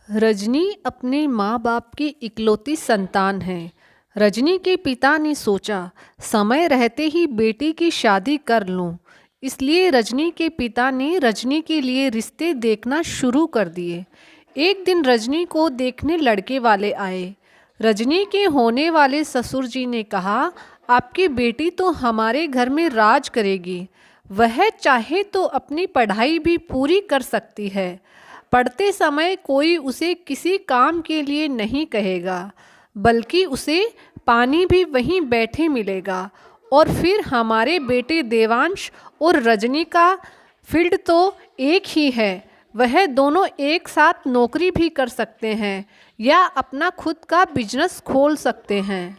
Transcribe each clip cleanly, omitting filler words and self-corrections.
रजनी अपने माँ बाप की इकलौती संतान है। रजनी के पिता ने सोचा समय रहते ही बेटी की शादी कर लूं, इसलिए रजनी के पिता ने रजनी के लिए रिश्ते देखना शुरू कर दिए। एक दिन रजनी को देखने लड़के वाले आए। रजनी के होने वाले ससुर जी ने कहा, आपकी बेटी तो हमारे घर में राज करेगी। वह चाहे तो अपनी पढ़ाई भी पूरी कर सकती है। पढ़ते समय कोई उसे किसी काम के लिए नहीं कहेगा, बल्कि उसे पानी भी वहीं बैठे मिलेगा। और फिर हमारे बेटे देवांश और रजनी का फील्ड तो एक ही है। वह दोनों एक साथ नौकरी भी कर सकते हैं या अपना खुद का बिजनेस खोल सकते हैं।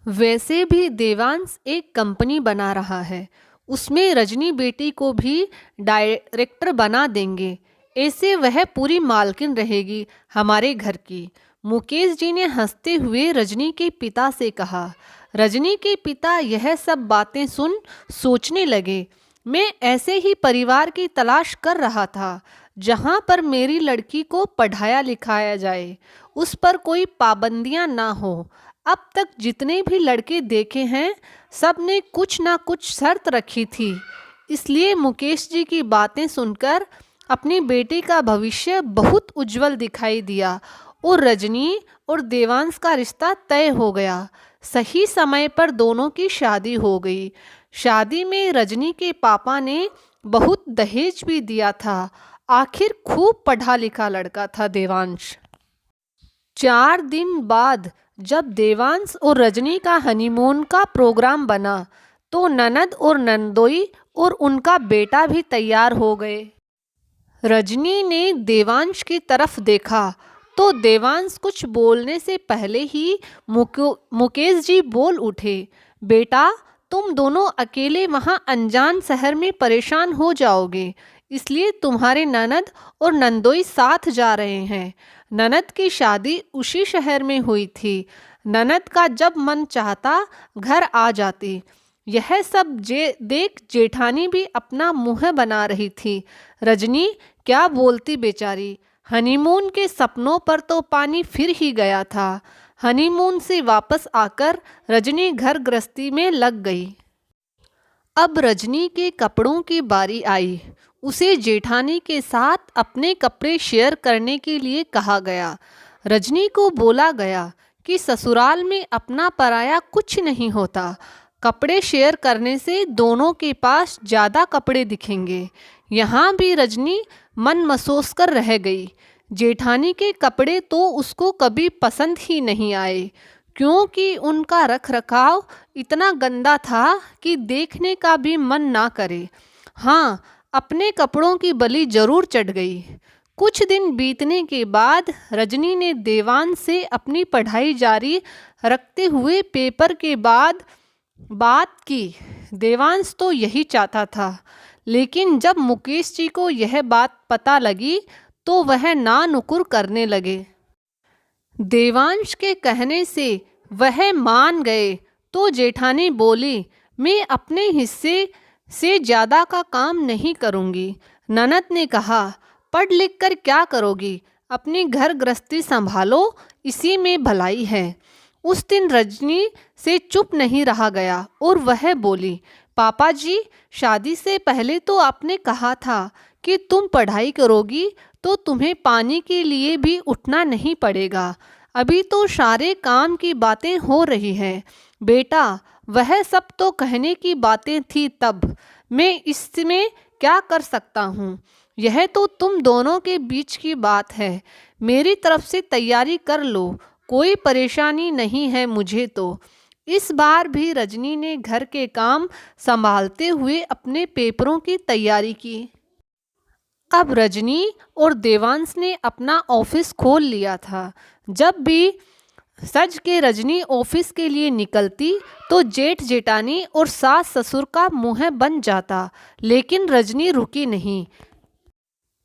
वैसे भी देवांश एक कंपनी बना रहा है, उसमें रजनी बेटी को भी डायरेक्टर बना देंगे। ऐसे वह पूरी मालकिन रहेगी हमारे घर की। मुकेश जी ने हंसते हुए रजनी के पिता से कहा। रजनी के पिता यह सब बातें सुन सोचने लगे, मैं ऐसे ही परिवार की तलाश कर रहा था जहाँ पर मेरी लड़की को पढ़ाया लिखाया जाए, उस पर कोई पाबंदियाँ ना हो। अब तक जितने भी लड़के देखे हैं सब ने कुछ ना कुछ शर्त रखी थी, इसलिए मुकेश जी की बातें सुनकर अपनी बेटी का भविष्य बहुत उज्जवल दिखाई दिया और रजनी और देवांश का रिश्ता तय हो गया। सही समय पर दोनों की शादी हो गई। शादी में रजनी के पापा ने बहुत दहेज भी दिया था। आखिर खूब पढ़ा लिखा लड़का था देवांश। 4 दिन बाद जब देवांश और रजनी का हनीमून का प्रोग्राम बना तो ननद और नंदोई और उनका बेटा भी तैयार हो गए। रजनी ने देवांश की तरफ देखा तो देवांश कुछ बोलने से पहले ही मुकेश जी बोल उठे, बेटा तुम दोनों अकेले वहाँ अनजान शहर में परेशान हो जाओगे, इसलिए तुम्हारे ननद और नंदोई साथ जा रहे हैं। ननद की शादी उसी शहर में हुई थी। ननद का जब मन चाहता घर आ जाती। यह सब देख जेठानी भी अपना मुंह बना रही थी। रजनी क्या बोलती बेचारी। हनीमून के सपनों पर तो पानी फिर ही गया था। हनीमून से वापस आकर रजनी घर गृहस्थी में लग गई। अब रजनी के कपड़ों की बारी आई। उसे जेठानी के साथ अपने कपड़े शेयर करने के लिए कहा गया। रजनी को बोला गया कि ससुराल में अपना पराया कुछ नहीं होता। कपड़े शेयर करने से दोनों के पास ज़्यादा कपड़े दिखेंगे। यहाँ भी रजनी मन मसोस कर रह गई। जेठानी के कपड़े तो उसको कभी पसंद ही नहीं आए, क्योंकि उनका रख रखाव इतना गंदा था कि देखने का भी मन ना करे। हाँ, अपने कपड़ों की बलि जरूर चढ़ गई। कुछ दिन बीतने के बाद रजनी ने देवांश से अपनी पढ़ाई जारी रखते हुए पेपर के बाद बात की। देवांश तो यही चाहता था, लेकिन जब मुकेश जी को यह बात पता लगी तो वह ना नुकुर करने लगे। देवांश के कहने से वह मान गए तो जेठानी बोली, मैं अपने हिस्से से ज़्यादा का काम नहीं करूँगी। ननद ने कहा, पढ़ लिख कर क्या करोगी, अपनी घर गृहस्थी संभालो, इसी में भलाई है। उस दिन रजनी से चुप नहीं रहा गया और वह बोली, पापा जी शादी से पहले तो आपने कहा था कि तुम पढ़ाई करोगी तो तुम्हें पानी के लिए भी उठना नहीं पड़ेगा। अभी तो सारे काम की बातें हो रही हैं। बेटा वह सब तो कहने की बातें थी तब, मैं इसमें क्या कर सकता हूँ। यह तो तुम दोनों के बीच की बात है। मेरी तरफ से तैयारी कर लो, कोई परेशानी नहीं है मुझे तो। इस बार भी रजनी ने घर के काम संभालते हुए अपने पेपरों की तैयारी की। अब रजनी और देवांश ने अपना ऑफिस खोल लिया था। जब भी सज के रजनी ऑफिस के लिए निकलती तो जेठ जेठानी और सास ससुर का मुंह बन जाता, लेकिन रजनी रुकी नहीं।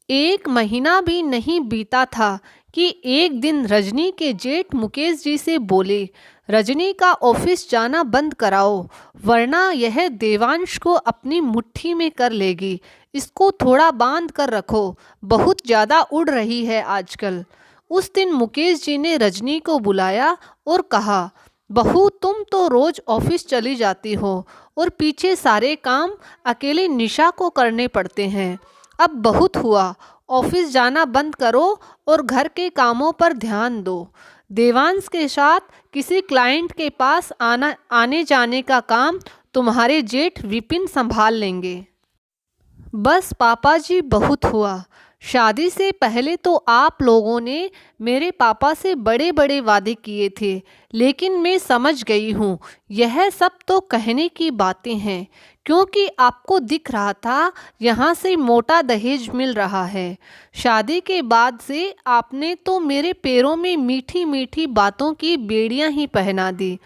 1 महीना भी नहीं बीता था कि एक दिन रजनी के जेठ मुकेश जी से बोले, रजनी का ऑफिस जाना बंद कराओ, वरना यह देवांश को अपनी मुट्ठी में कर लेगी। इसको थोड़ा बांध कर रखो, बहुत ज़्यादा उड़ रही है आजकल। उस दिन मुकेश जी ने रजनी को बुलाया और कहा, बहू तुम तो रोज ऑफिस चली जाती हो और पीछे सारे काम अकेले निशा को करने पड़ते हैं। अब बहुत हुआ, ऑफिस जाना बंद करो और घर के कामों पर ध्यान दो। देवांश के साथ किसी क्लाइंट के पास आने जाने का काम तुम्हारे जेठ विपिन संभाल लेंगे। बस पापा जी बहुत हुआ। शादी से पहले तो आप लोगों ने मेरे पापा से बड़े बड़े वादे किए थे, लेकिन मैं समझ गई हूँ यह सब तो कहने की बातें हैं, क्योंकि आपको दिख रहा था यहाँ से मोटा दहेज मिल रहा है। शादी के बाद से आपने तो मेरे पैरों में मीठी मीठी बातों की बेड़ियाँ ही पहना दी।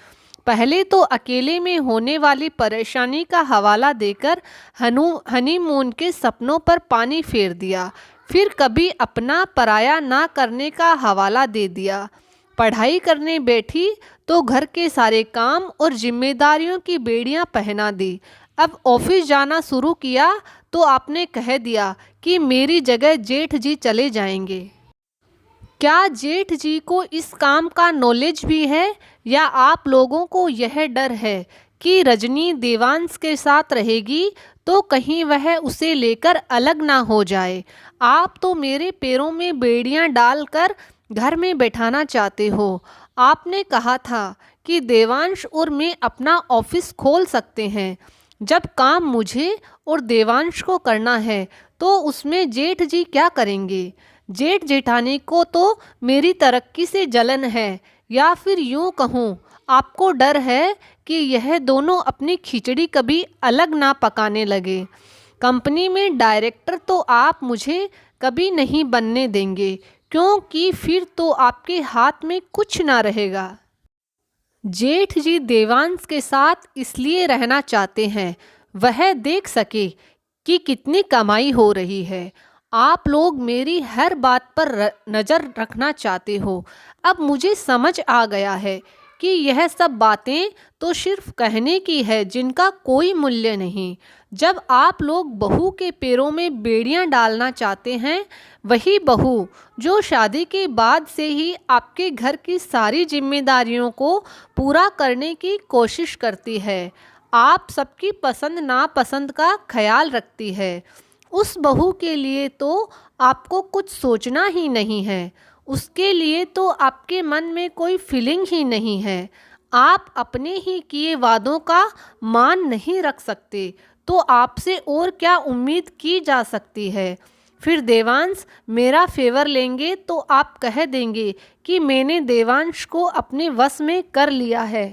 पहले तो अकेले में होने वाली परेशानी का हवाला देकर हनीमून के सपनों पर पानी फेर दिया, फिर कभी अपना पराया ना करने का हवाला दे दिया। पढ़ाई करने बैठी तो घर के सारे काम और जिम्मेदारियों की बेड़ियां पहना दी। अब ऑफिस जाना शुरू किया तो आपने कह दिया कि मेरी जगह जेठ जी चले जाएंगे। क्या जेठ जी को इस काम का नॉलेज भी है, या आप लोगों को यह डर है कि रजनी देवांश के साथ रहेगी तो कहीं वह उसे लेकर अलग ना हो जाए? आप तो मेरे पैरों में बेड़ियां डालकर घर में बैठाना चाहते हो। आपने कहा था कि देवांश और मैं अपना ऑफिस खोल सकते हैं। जब काम मुझे और देवांश को करना है तो उसमें जेठ जी क्या करेंगे? जेठ जेठानी को तो मेरी तरक्की से जलन है, या फिर यूं कहूँ आपको डर है कि यह दोनों अपनी खिचड़ी कभी अलग ना पकाने लगे। कंपनी में डायरेक्टर तो आप मुझे कभी नहीं बनने देंगे, क्योंकि फिर तो आपके हाथ में कुछ ना रहेगा। जेठ जी देवांश के साथ इसलिए रहना चाहते हैं वह देख सके कि कितनी कमाई हो रही है। आप लोग मेरी हर बात पर नज़र रखना चाहते हो। अब मुझे समझ आ गया है कि यह सब बातें तो सिर्फ कहने की है, जिनका कोई मूल्य नहीं। जब आप लोग बहू के पैरों में बेड़ियां डालना चाहते हैं, वही बहू जो शादी के बाद से ही आपके घर की सारी जिम्मेदारियों को पूरा करने की कोशिश करती है, आप सबकी पसंद नापसंद का ख्याल रखती है, उस बहू के लिए तो आपको कुछ सोचना ही नहीं है। उसके लिए तो आपके मन में कोई फीलिंग ही नहीं है। आप अपने ही किए वादों का मान नहीं रख सकते, तो आपसे और क्या उम्मीद की जा सकती है? फिर देवांश मेरा फेवर लेंगे तो आप कह देंगे कि मैंने देवांश को अपने वश में कर लिया है।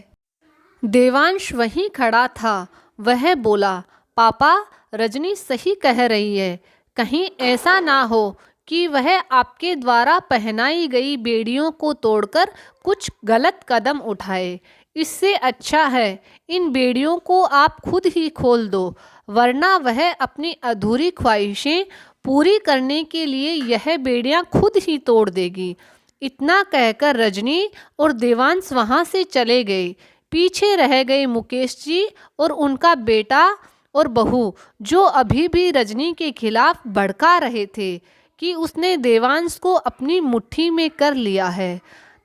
देवांश वहीं खड़ा था। वह बोला, पापा रजनी सही कह रही है। कहीं ऐसा ना हो कि वह आपके द्वारा पहनाई गई बेड़ियों को तोड़कर कुछ गलत कदम उठाए। इससे अच्छा है इन बेड़ियों को आप खुद ही खोल दो, वरना वह अपनी अधूरी ख्वाहिशें पूरी करने के लिए यह बेड़ियां खुद ही तोड़ देगी। इतना कहकर रजनी और देवांश वहां से चले गए। पीछे रह गए मुकेश जी और उनका बेटा और बहू, जो अभी भी रजनी के खिलाफ भड़का रहे थे कि उसने देवांश को अपनी मुट्ठी में कर लिया है।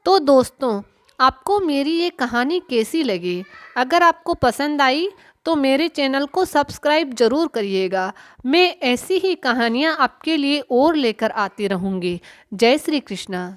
तो दोस्तों, आपको मेरी ये कहानी कैसी लगी? अगर आपको पसंद आई तो मेरे चैनल को सब्सक्राइब ज़रूर करिएगा। मैं ऐसी ही कहानियाँ आपके लिए और लेकर आती रहूँगी। जय श्री कृष्णा।